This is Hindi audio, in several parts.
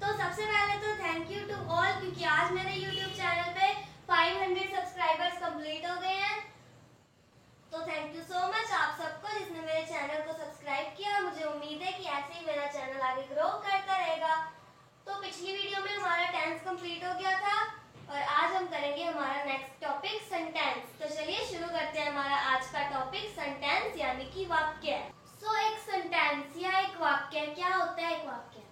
तो सबसे पहले तो थैंक यू टू ऑल, क्योंकि आज मेरे यूट्यूब चैनल पे 500 सब्सक्राइबर्स कंप्लीट हो गए हैं। तो थैंक यू सो मच आप सबको जिसने मेरे चैनल को सब्सक्राइब किया। मुझे उम्मीद है कि ऐसे ही मेरा चैनल आगे ग्रो करता रहेगा। तो पिछली वीडियो में हमारा टेंस कंप्लीट हो गया था और आज हम करेंगे हमारा नेक्स्ट टॉपिक सेंटेंस। तो चलिए शुरू करते हैं हमारा आज का टॉपिक सेंटेंस यानी कि वाक्य। एक सेंटेंस या एक वाक्य क्या होता है? एक वाक्य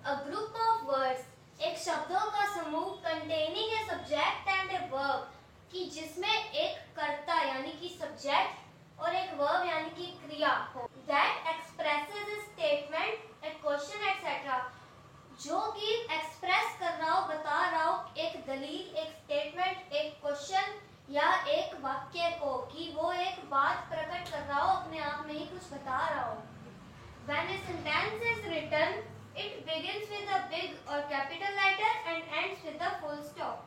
अ ग्रुप ऑफ वर्ड्स, एक शब्दों का समूह containing a subject and a verb, कि जिसमें एक कर्ता यानी कि सब्जेक्ट और एक वर्ब यानी कि क्रिया हो। That expresses A statement, A question etcetera, जो कि एक्सप्रेस कर रहा हो, बता रहा हो एक दलील, एक स्टेटमेंट, एक क्वेश्चन या एक वाक्य को, कि वो एक बात प्रकट कर रहा हो, अपने आप में ही कुछ बता रहा हो। When a sentence is written, it begins with a big or capital letter and ends with a full stop.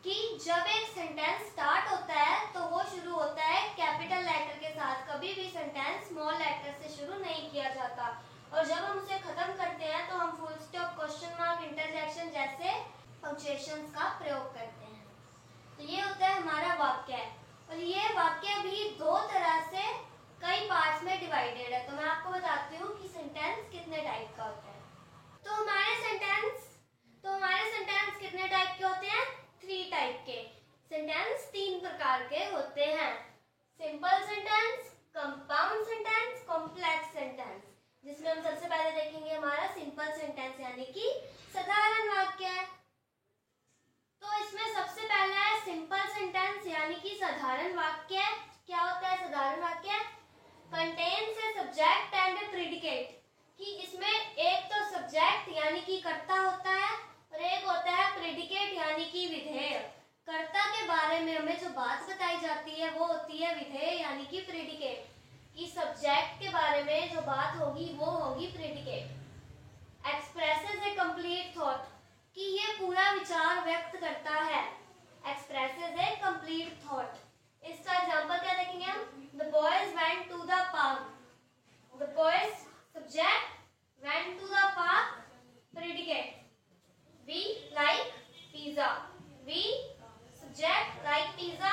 कि जब एक सेंटेंस स्टार्ट होता है तो वो शुरू होता है कैपिटल लेटर के साथ। कभी भी सेंटेंस स्मॉल लेटर से शुरू नहीं किया जाता। और जब हम उसे खत्म करते हैं तो हम full stop, question mark, interjection जैसे पंक्चुएशंस का प्रयोग करते हैं। तो ये होता है हमारा वाक्य। और ये वाक्य भी दो तरह से कई पार्ट्स में डिवाइडेड है। तो मैं आपको बताती हूँ कि सेंटेंस कितने टाइप का होता है। तो हमारे सेंटेंस कितने टाइप के होते हैं? 3 टाइप के। सेंटेंस 3 प्रकार के होते हैं: simple sentence, compound sentence, complex sentence. जिसमें हम सबसे पहले देखेंगे हमारा सिंपल सेंटेंस यानी कि साधारण वाक्य। तो इसमें सबसे पहला है सिंपल सेंटेंस यानी कि साधारण वाक्य। क्या होता है साधारण वाक्य? Contains a subject and A predicate, कि इसमें एक तो सब्जेक्ट यानी कि कर्ता होता है और एक होता है प्रेडिकेट यानी कि विधेय। कर्ता के बारे में हमें जो बात बताई जाती है वो होती है विधेय यानी कि प्रेडिकेट, कि सब्जेक्ट के बारे में जो बात होगी वो होगी प्रेडिकेट। एक्सप्रेसेस ए कंप्लीट थॉट, कि ये पूरा विचार व्यक्त करता है। एक्सप्रेसेस ए कंप्लीट थॉट। इसका एग्जांपल क्या देखेंगे हम? The boys went to the park. The boys subject, went to the park predicate. We like pizza. We subject like pizza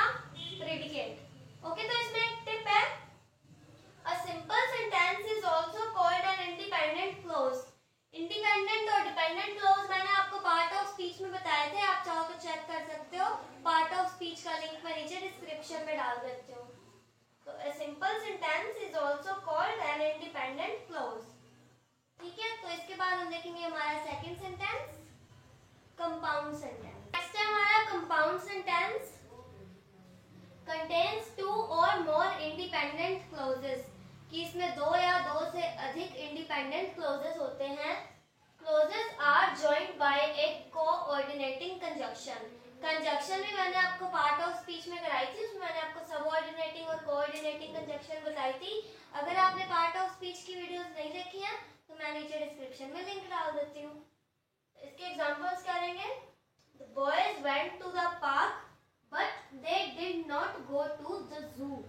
predicate. Okay, तो इसमें एक टिप है। A simple sentence is also called an independent clause. Independent और डिपेंडेंट क्लॉज मैंने आपको पार्ट ऑफ स्पीच में बताए थे। आप चाहो तो चेक कर सकते हो। पार्ट ऑफ स्पीच का लिंक मैं नीचे डिस्क्रिप्शन में डाल देती हूँ। तो a simple sentence is also called an independent clause। ठीक है, तो इसके बाद हम देखेंगे हमारा second sentence, compound sentence. Next है हमारा कंपाउंड सेंटेंस। कंटेन्स 2 और मोर इंडिपेंडेंट क्लॉजेस, कि इसमें 2 या 2 से अधिक इंडिपेंडेंट क्लॉजेस होते हैं। Clauses are joined by a coordinating conjunction. Conjunction भी मैंने आपको पार्ट ऑफ स्पीच में कराई थी। उसमें मैंने आपको सबऑर्डिनेटिंग और कोऑर्डिनेटिंग कंजक्शन बताई थी। अगर आपने पार्ट ऑफ स्पीच की वीडियोस नहीं देखी हैं तो मैं नीचे डिस्क्रिप्शन में लिंक डाल देती हूँ। इसके एग्जांपल्स क्या रहेंगे? The boys went to the park but they did not go to the zoo,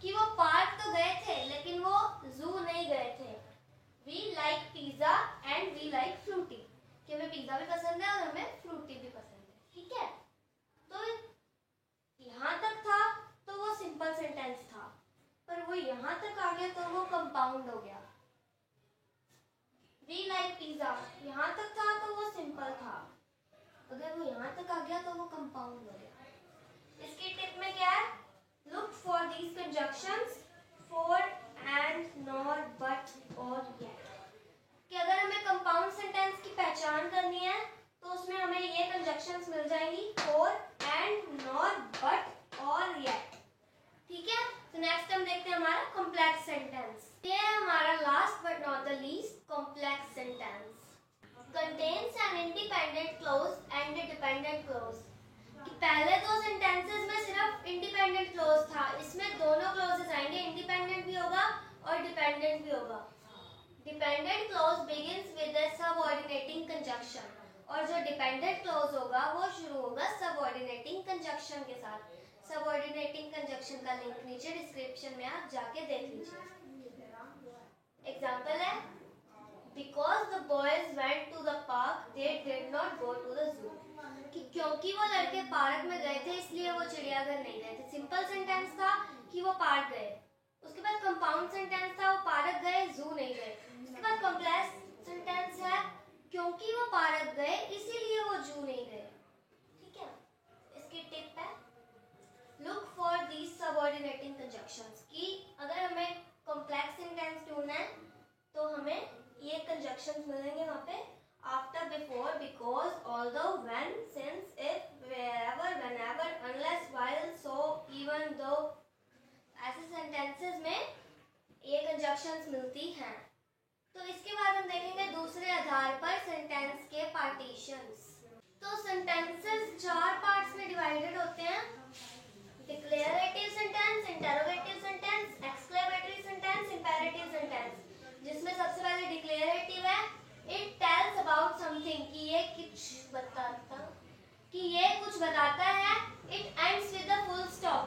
कि वो पार्क तो गए थे लेकिन वो जू नहीं गए थे। We like pizza and we like Frooti, कि हमें पिज्जा भी पसंद है और हमें फ्रूटी भी पसंद है। ठीक है, तो यहाँ तक था तो वो सिंपल सेंटेंस था, पर वो यहाँ तक आ गया तो वो कंपाउंड हो गया। वी लाइक पिज्जा यहाँ तक था तो वो सिंपल था, अगर वो यहाँ तक आ गया तो वो कंपाउंड हो गया। इसकी टिप में क्या है? Look for these conjunctions for, and, nor, but और yet, कि अगर हमें कंपाउंड सेंटेंस की पहचान करनी है तो उसमें हमें ये कंजक्शंस मिल जाएंगी, for, and, nor, but और yet। ठीक है, तो नेक्स्ट हम देखते हैं हमारा कॉम्प्लेक्स सेंटेंस। ये है हमारा last but not the least complex sentence. Contains an independent clause and A dependent clause, कि पहले 2 सेंटेंसेस में सिर्फ इंडिपेंडेंट क्लॉज था, इसमें दोनों क्लॉजेस आएंगे, इंडिपेंडेंट भी होगा और डिपेंडेंट भी होगा। Dependent clause begins with a subordinating conjunction, और जो डिपेंडेंट क्लॉज होगा वो शुरू होगा सबऑर्डिनेटिंग कंजक्शन के साथ। सबऑर्डिनेटिंग कंजक्शन का लिंक नीचे डिस्क्रिप्शन में आप जाके देख लीजिए। एग्जांपल है Because the boys went to the park, they did not go to the zoo. कि क्योंकि वो लड़के पार्क में गए थे इसलिए वो चिड़ियाघर नहीं गए थे। सिंपल सेंटेंस था कि वो पार्क गए। उसके बाद कंपाउंड सेंटेंस था वो पार्क गए, जू नहीं गए। उसके बाद कॉम्प्लेक्स सेंटेंस है क्योंकि वो पार्क गए इसीलिए वो जू नहीं गए। ठीक है, इसकी टिप है look for these subordinating conjunctions कि अगर हमें कॉम्प्लेक्स सेंटेंस ढूंढना है तो हमें ये कंजक्शंस मिलेंगे वहाँ पे after, before, because, although, when, since, if, wherever, whenever, unless, while, so, even, दो। ऐसे सेंटेंसेस में ये कंजक्शंस मिलती हैं। तो इसके बाद हम देखेंगे दूसरे आधार पर सेंटेंस के पार्टीशंस। तो सेंटेंसेस 4 पार्ट्स में डिवाइडेड होते हैं। Declarative sentence, interrogative sentence, exclamatory sentence, imperative sentence. जिसमें सबसे पहले डिक्लेरेटिव है इट टेल्स अबाउट समथिंग कि ये कुछ बताता है। It ends with the full stop,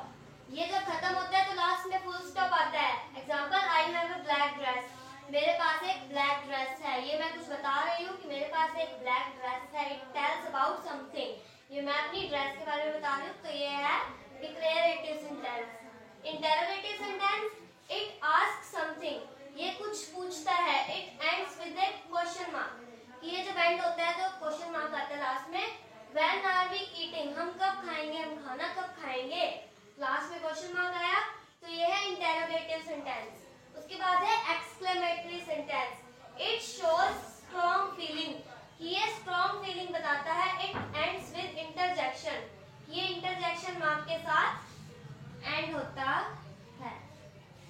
ये जब खत्म होता है तो लास्ट में फुल स्टॉप आता है। Example I have a black dress, मेरे पास एक ब्लैक ड्रेस है। ये मैं कुछ बता रही हूँ कि मेरे पास एक ब्लैक ड्रेस है। इट टेल्स अबाउट समथिंग, ये मैं अपनी ड्रेस के बारे में बता रही हूँ, तो ये है declarative sentence. Interrogative sentence it asks something, ये कुछ पूछता है। It ends with A question mark, ये जब एंड होता है तो क्वेश्चन मार्क आता है लास्ट में। व्हेन आर वी ईटिंग, हम कब खाएंगे, हम खाना कब खाएंगे, लास्ट में क्वेश्चन मार्क आया, तो ये है इंटरोगेटिव सेंटेंस। उसके बाद है exclamatory sentence. It shows strong feeling, ये स्ट्रॉन्ग फीलिंग बताता है। इट एंड्स विद इंटरजेक्शन, ये इंटरजेक्शन मार्क के साथ एंड होता है।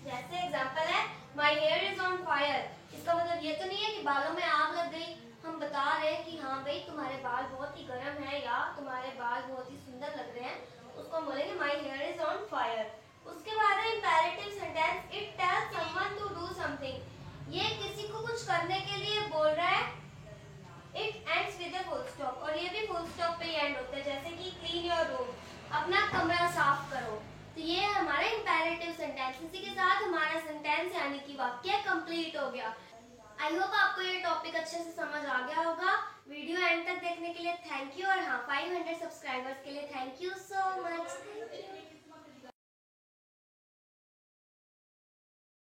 जैसे एग्जांपल है my hair is on fire, इसका मतलब ये तो नहीं है कि बालों में आग लग गई। हम बता रहे हैं कि हाँ भाई तुम्हारे बाल बहुत ही गर्म है या तुम्हारे बाल बहुत ही सुंदर लग रहे हैं, उसको हम बोलेंगे my hair is on fire. उसके बाद है imperative sentence. It tells someone to do something, ये किसी को कुछ करने के लिए बोल रहा है। It ends with a full stop, और ये भी फुल स्टॉप पे एंड होता है, जैसे कि क्लीन योर रूम, अपना कमरा साफ करो। तो ये हमारा इंपेरेटिव सेंटेंस। इसी के साथ हमारा सेंटेंस यानी कि वाक्य कंप्लीट हो गया। आई होप आपको ये टॉपिक अच्छे से समझ आ गया होगा। वीडियो एंड तक देखने के लिए थैंक यू, और हाँ 500 सब्सक्राइबर्स के लिए थैंक यू सो मच।